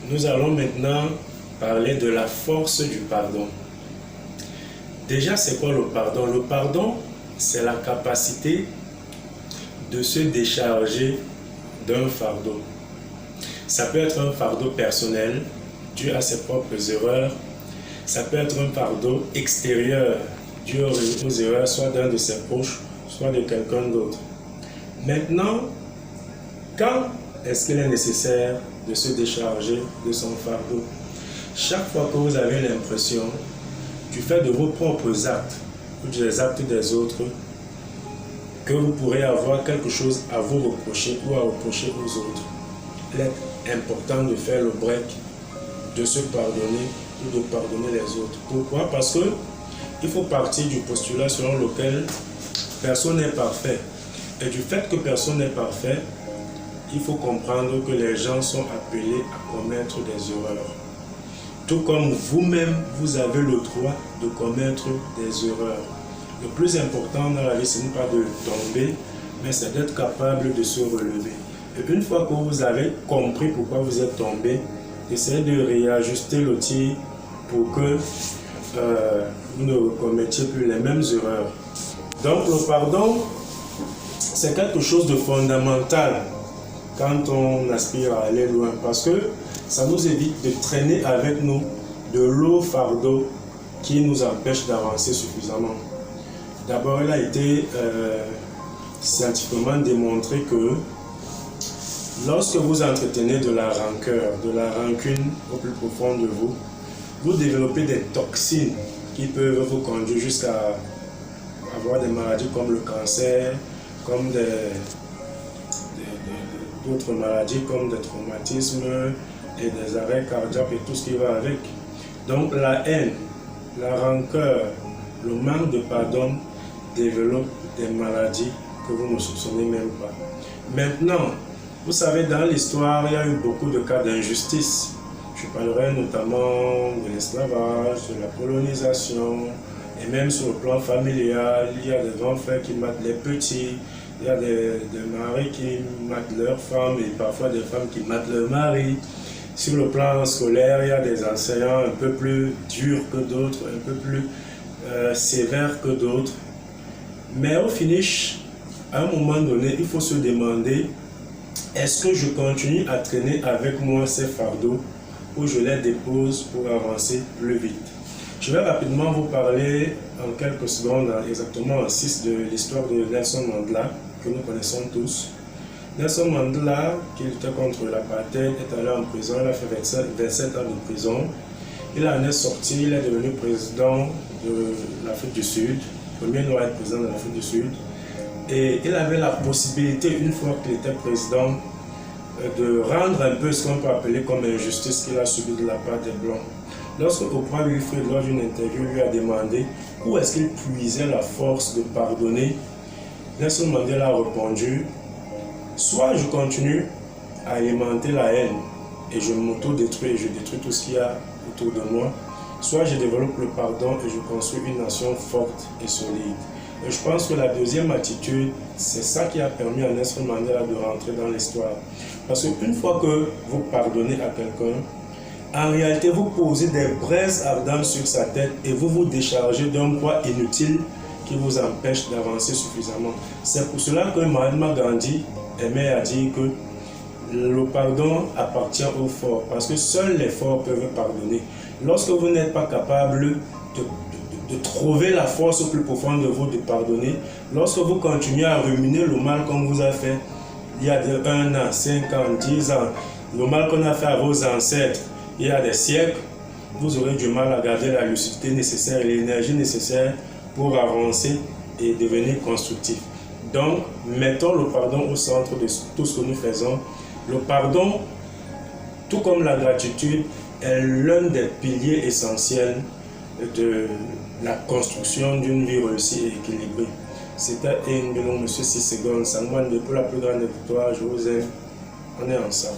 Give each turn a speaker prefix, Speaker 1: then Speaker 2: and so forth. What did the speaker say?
Speaker 1: Nous allons maintenant parler de la force du pardon. Déjà, c'est quoi le pardon? Le pardon, c'est la capacité de se décharger d'un fardeau. Ça peut être un fardeau personnel, dû à ses propres erreurs. Ça peut être un fardeau extérieur, dû aux erreurs soit d'un de ses proches, soit de quelqu'un d'autre. Maintenant, quand est-ce qu'il est nécessaire de se décharger de son fardeau? Chaque fois que vous avez l'impression du fait de vos propres actes ou des actes des autres que vous pourrez avoir quelque chose à vous reprocher ou à reprocher aux autres, il est important de faire le break, de se pardonner ou de pardonner les autres. Pourquoi? Parce que il faut partir du postulat selon lequel personne n'est parfait. Et du fait que personne n'est parfait, il faut comprendre que les gens sont appelés à commettre des erreurs. Tout comme vous-même, vous avez le droit de commettre des erreurs. Le plus important dans la vie, ce n'est pas de tomber, mais c'est d'être capable de se relever. Et une fois que vous avez compris pourquoi vous êtes tombé, essayez de réajuster le tir pour que vous ne commettiez plus les mêmes erreurs. Donc le pardon, c'est quelque chose de fondamental quand on aspire à aller loin, parce que ça nous évite de traîner avec nous de lourds fardeaux qui nous empêchent d'avancer suffisamment. D'abord, il a été scientifiquement démontré que lorsque vous entretenez de la rancœur, de la rancune au plus profond de vous, vous développez des toxines qui peuvent vous conduire jusqu'à avoir des maladies comme le cancer, comme d'autres maladies comme des traumatismes et des arrêts cardiaques et tout ce qui va avec. Donc la haine, la rancœur, le manque de pardon développe des maladies que vous ne soupçonnez même pas. Maintenant, vous savez, dans l'histoire, il y a eu beaucoup de cas d'injustice. Je parlerai notamment de l'esclavage, de la colonisation, et même sur le plan familial, il y a des enfants qui matent les petits, il y a des maris qui matent leurs femmes et parfois des femmes qui matent leurs maris. Sur le plan scolaire, il y a des enseignants un peu plus durs que d'autres, un peu plus sévères que d'autres. Mais au finish, à un moment donné, il faut se demander, est-ce que je continue à traîner avec moi ces fardeaux ou je les dépose pour avancer plus vite? Je vais rapidement vous parler en quelques secondes, exactement en 6, de l'histoire de Nelson Mandela, que nous connaissons tous. Nelson Mandela, qui luttait contre l'apartheid, est allé en prison, il a fait 27 ans de prison. Il en est sorti, il est devenu président de l'Afrique du Sud, premier noir à être président de l'Afrique du Sud. Et il avait la possibilité, une fois qu'il était président, de rendre un peu ce qu'on peut appeler comme injustice qu'il a subi de la part des Blancs. Lorsque Oprah Winfrey, lors d'une interview, lui a demandé où est-ce qu'il puisait la force de pardonner, Nelson Mandela a répondu: soit je continue à alimenter la haine et je m'auto-détruis et je détruis tout ce qu'il y a autour de moi, soit je développe le pardon et je construis une nation forte et solide. Et je pense que la deuxième attitude, c'est ça qui a permis à Nelson Mandela de rentrer dans l'histoire. Parce qu'une fois que vous pardonnez à quelqu'un, en réalité, vous posez des braises ardentes sur sa tête et vous vous déchargez d'un poids inutile qui vous empêche d'avancer suffisamment. C'est pour cela que Mahatma Gandhi aimait à dire que le pardon appartient aux forts, parce que seuls les forts peuvent pardonner. Lorsque vous n'êtes pas capable de trouver la force au plus profond de vous de pardonner, lorsque vous continuez à ruminer le mal qu'on vous a fait il y a 1 an, 5 ans, 10 ans, le mal qu'on a fait à vos ancêtres il y a des siècles, vous aurez du mal à garder la lucidité nécessaire et l'énergie nécessaire pour avancer et devenir constructif. Donc, mettons le pardon au centre de tout ce que nous faisons. Le pardon, tout comme la gratitude, est l'un des piliers essentiels de la construction d'une vie réussie et équilibrée. C'était Ngelo, Monsieur 6 secondes, Sangwan, pour la plus grande victoire, je vous aime, on est ensemble.